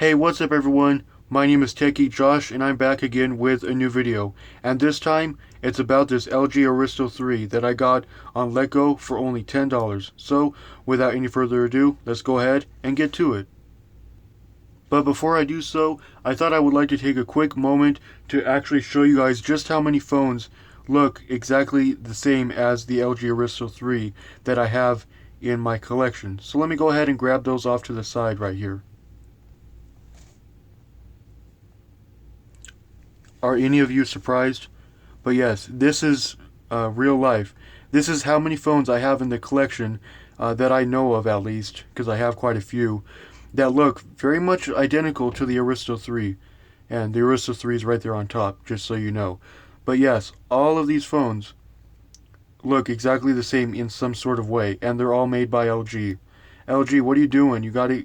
Hey, what's up everyone? My name is Techie Josh and I'm back again with a new video. And this time, it's about this LG Aristo 3 that I got on Letgo for only $10. So, without any further ado, let's go ahead and get to it. But before I do so, I thought I would like to take a quick moment to actually show you guys just how many phones look exactly the same as the LG Aristo 3 that I have in my collection. So let me go ahead and grab those off to the side right here. Are any of you surprised? But yes, this is real life. This is how many phones I have in the collection that I know of, at least, because I have quite a few, that look very much identical to the Aristo 3. And the Aristo 3 is right there on top, just so you know. But yes, all of these phones look exactly the same in some sort of way, and they're all made by LG. LG, what are you doing? You gotta,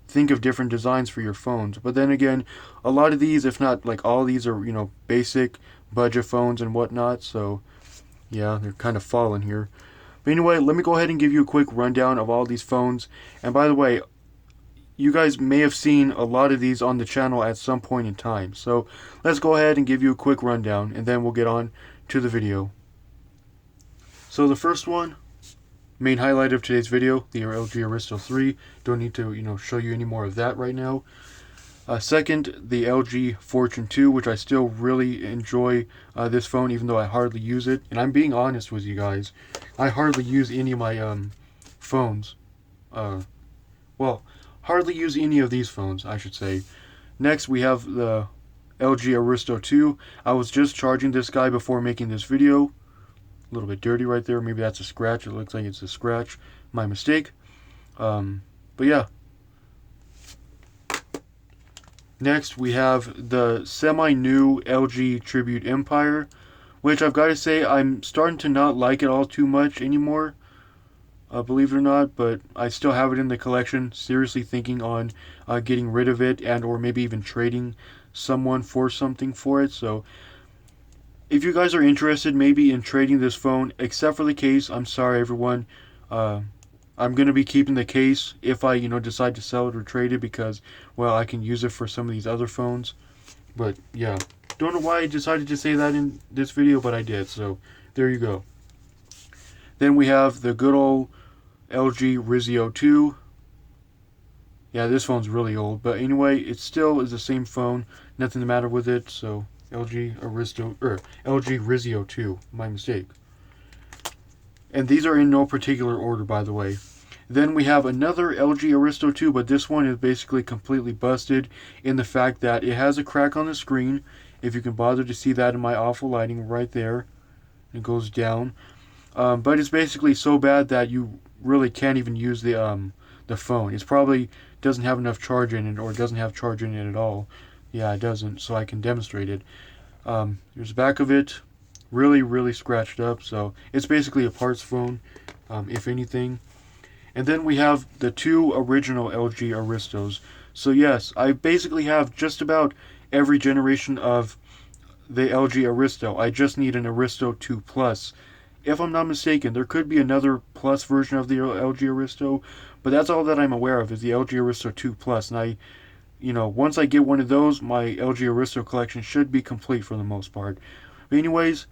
think of different designs for your phones. But then again, a lot of these, if not like all these, are, basic budget phones and whatnot, so yeah, they're kind of fallen here. But anyway, let me go ahead and give you a quick rundown of all these phones. And by the way, you guys may have seen a lot of these on the channel at some point in time. So let's go ahead and give you a quick rundown, and then we'll get on to the video. So the first one, main highlight of today's video, the LG Aristo 3. Don't need to, show you any more of that right now. Second, the LG Fortune 2, which I still really enjoy this phone, even though I hardly use it. And I'm being honest with you guys, I hardly use any of my phones. Well, hardly use any of these phones, I should say. Next, we have the LG Aristo 2. I was just charging this guy before making this video. A little bit dirty right there. Maybe that's a scratch. It looks like it's a scratch. My mistake. But yeah. Next, we have the semi-new LG Tribute Empire, which I've got to say I'm starting to not like it all too much anymore. Believe it or not, but I still have it in the collection. Seriously thinking on getting rid of it, and or maybe even trading someone for something for it. So if you guys are interested maybe in trading this phone, except for the case, I'm sorry everyone. I'm going to be keeping the case if I, decide to sell it or trade it, because, well, I can use it for some of these other phones. But yeah, don't know why I decided to say that in this video, but I did. So there you go. Then we have the good old LG Rizio 2. Yeah, this phone's really old, but anyway, it still is the same phone. Nothing the matter with it, so LG Rizio 2, my mistake. And these are in no particular order, by the way. Then we have another LG Aristo 2, but this one is basically completely busted in the fact that it has a crack on the screen. If you can bother to see that in my awful lighting right there. It goes down. But it's basically so bad that you really can't even use the phone. It probably doesn't have enough charge in it, or doesn't have charge in it at all. Yeah, it doesn't, so I can demonstrate it. Here's the back of it. Really, really scratched up, so it's basically a parts phone, if anything. And then we have the two original LG Aristos. So yes, I basically have just about every generation of the LG Aristo. I just need an Aristo 2 Plus. If I'm not mistaken, there could be another Plus version of the LG Aristo, but that's all that I'm aware of is the LG Aristo 2 Plus. And I, once I get one of those, my LG Aristo collection should be complete for the most part. But anyways,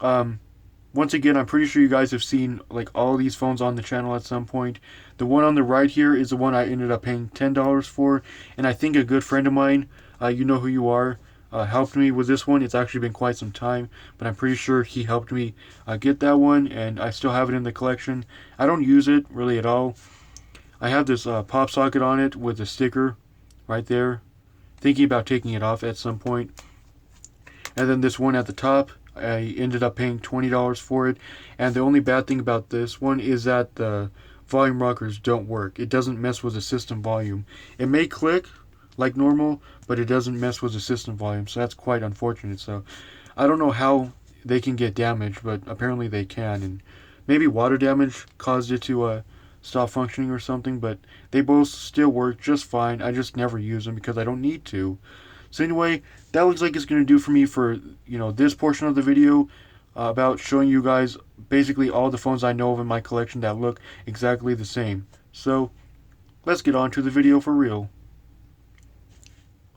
once again, I'm pretty sure you guys have seen like all these phones on the channel at some point. The one on the right here is the one I ended up paying $10 for, and I think a good friend of mine, you know who you are, helped me with this one. It's actually been quite some time, but I'm pretty sure he helped me get that one, and I still have it in the collection. I don't use it really at all. I have this pop socket on it with a sticker right there. Thinking about taking it off at some point. And then this one at the top, I ended up paying $20 for it. And the only bad thing about this one is that the volume rockers don't work. It doesn't mess with the system volume. It may click like normal, but it doesn't mess with the system volume. So that's quite unfortunate. So I don't know how they can get damaged, but apparently they can. And maybe water damage caused it to stop functioning or something. But they both still work just fine. I just never use them because I don't need to. So anyway, that looks like it's going to do for me for, this portion of the video about showing you guys basically all the phones I know of in my collection that look exactly the same. So, let's get on to the video for real.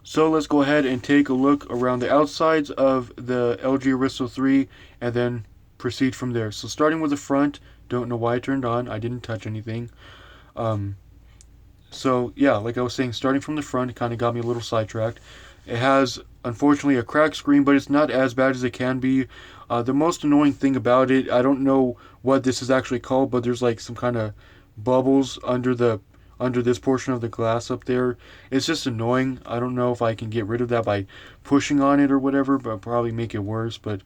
So let's go ahead and take a look around the outsides of the LG Aristo 3 and then proceed from there. So starting with the front, don't know why I turned on. I didn't touch anything. Um, so yeah, like I was saying, starting from the front, it kind of got me a little sidetracked. It has, unfortunately, a cracked screen, but it's not as bad as it can be. The most annoying thing about it, I don't know what this is actually called, but there's like some kind of bubbles under this portion of the glass up there. It's just annoying. I don't know if I can get rid of that by pushing on it or whatever, but I'll probably make it worse. But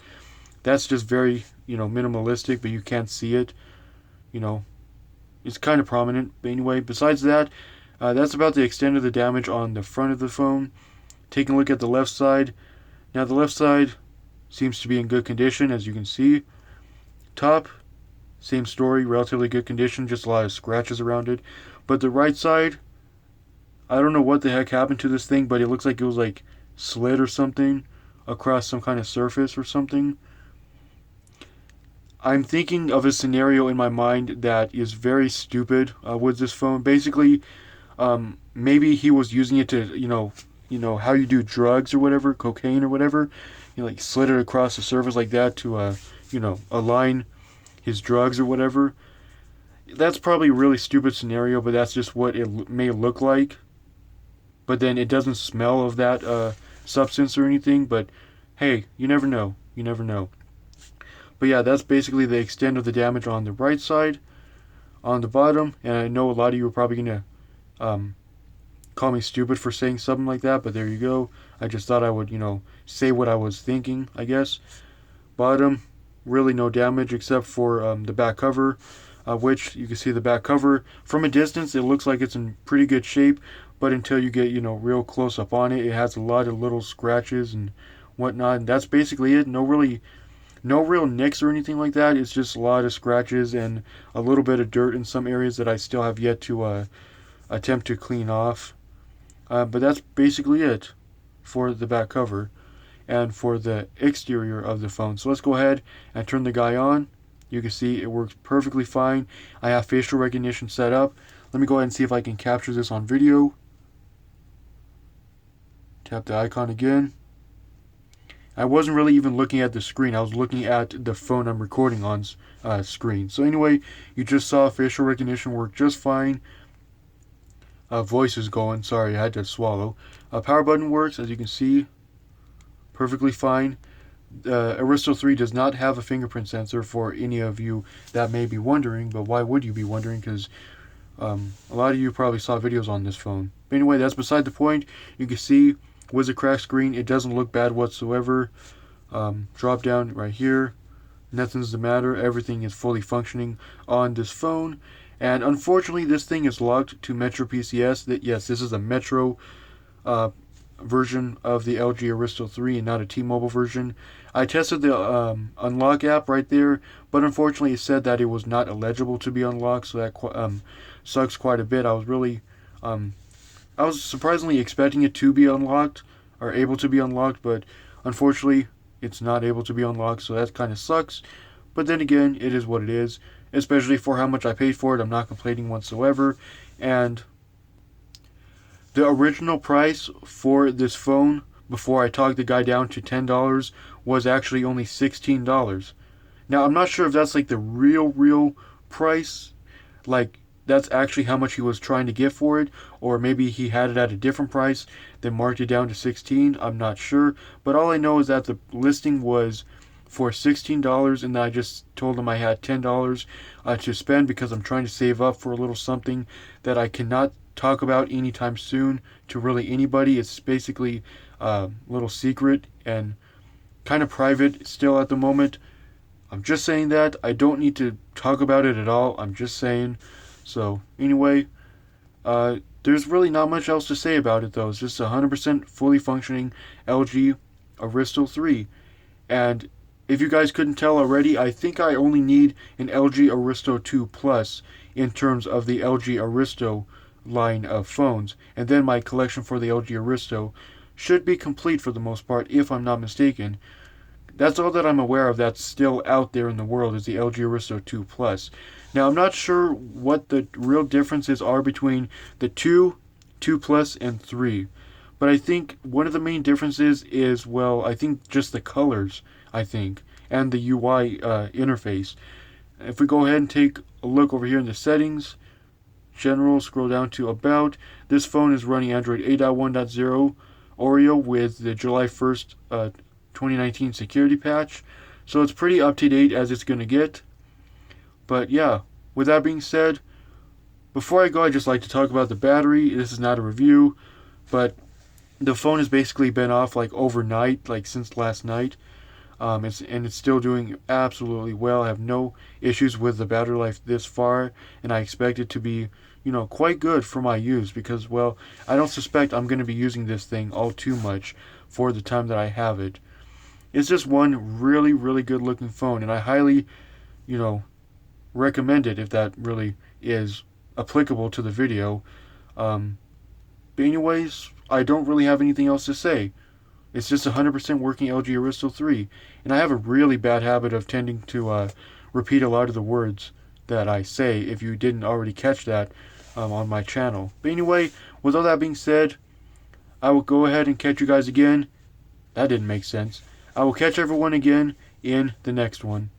that's just very, minimalistic, but you can't see it. You know, it's kind of prominent. But anyway, besides that, that's about the extent of the damage on the front of the phone. Taking a look at the left side. Now the left side seems to be in good condition, as you can see. Top, same story, relatively good condition, just a lot of scratches around it. But the right side, I don't know what the heck happened to this thing, but it looks like it was like slid or something across some kind of surface or something. I'm thinking of a scenario in my mind that is very stupid with this phone. Basically, maybe he was using it to, how you do drugs or whatever, cocaine or whatever. Like slid it across the surface like that to, align his drugs or whatever. That's probably a really stupid scenario, but that's just what it may look like. But then it doesn't smell of that substance or anything. But hey, you never know. You never know. But yeah, that's basically the extent of the damage on the right side. On the bottom, and I know a lot of you are probably going to call me stupid for saying something like that, but there you go. I just thought I would, say what I was thinking, I guess. Bottom, really no damage except for the back cover, which you can see the back cover. From a distance, it looks like it's in pretty good shape, but until you get, real close up on it, it has a lot of little scratches and whatnot, and that's basically it. No real nicks or anything like that. It's just a lot of scratches and a little bit of dirt in some areas that I still have yet to attempt to clean off. But that's basically it for the back cover and for the exterior of the phone. So let's go ahead and turn the guy on. You can see it works perfectly fine. I have facial recognition set up. Let me go ahead and see if I can capture this on video. Tap the icon again. I wasn't really even looking at the screen. I was looking at the phone I'm recording on's screen. So anyway, you just saw facial recognition work just fine. Voice is going. Sorry, I had to swallow. Power button works, as you can see, perfectly fine. Aristo 3 does not have a fingerprint sensor for any of you that may be wondering, but why would you be wondering? Because a lot of you probably saw videos on this phone. But anyway, that's beside the point. You can see with the cracked screen, it doesn't look bad whatsoever. Drop down right here. Nothing's the matter. Everything is fully functioning on this phone. And unfortunately, this thing is locked to Metro PCS. Yes, this is a Metro version of the LG Aristo 3 and not a T-Mobile version. I tested the unlock app right there, but unfortunately it said that it was not eligible to be unlocked, so that sucks quite a bit. I was surprisingly expecting it to be unlocked, or able to be unlocked, but unfortunately it's not able to be unlocked, so that kind of sucks. But then again, it is what it is, especially for how much I paid for it. I'm not complaining whatsoever. And the original price for this phone, before I talked the guy down to $10, was actually only $16. Now, I'm not sure if that's like the real price, like that's actually how much he was trying to get for it, or maybe he had it at a different price, then marked it down to $16. I'm not sure, but all I know is that the listing was for $16, and I just told him I had $10 to spend because I'm trying to save up for a little something that I cannot talk about anytime soon to really anybody. It's basically a little secret and kind of private still at the moment. I'm just saying that. I don't need to talk about it at all. I'm just saying. So anyway, there's really not much else to say about it though. It's just 100% fully functioning LG Aristo 3. And if you guys couldn't tell already, I think I only need an LG Aristo 2 Plus in terms of the LG Aristo line of phones. And then my collection for the LG Aristo should be complete for the most part, if I'm not mistaken. That's all that I'm aware of that's still out there in the world is the LG Aristo 2 Plus. Now, I'm not sure what the real differences are between the 2, 2 Plus, and 3. But I think one of the main differences is, well, I think just the colors, I think, and the UI interface. If we go ahead and take a look over here in the settings, general, scroll down to about, this phone is running Android 8.1.0 Oreo with the July 1st, 2019 security patch. So it's pretty up to date as it's going to get. But yeah, with that being said, before I go, I'd just like to talk about the battery. This is not a review, but the phone has basically been off like overnight, like since last night. It's still doing absolutely well. I have no issues with the battery life this far, and I expect it to be, quite good for my use because, well, I don't suspect I'm going to be using this thing all too much for the time that I have it. It's just one really, really good looking phone, and I highly, you know, recommend it if that really is applicable to the video. But anyways, I don't really have anything else to say. It's just 100% working LG Aristo 3. And I have a really bad habit of tending to repeat a lot of the words that I say if you didn't already catch that on my channel. But anyway, with all that being said, I will go ahead and catch you guys again. That didn't make sense. I will catch everyone again in the next one.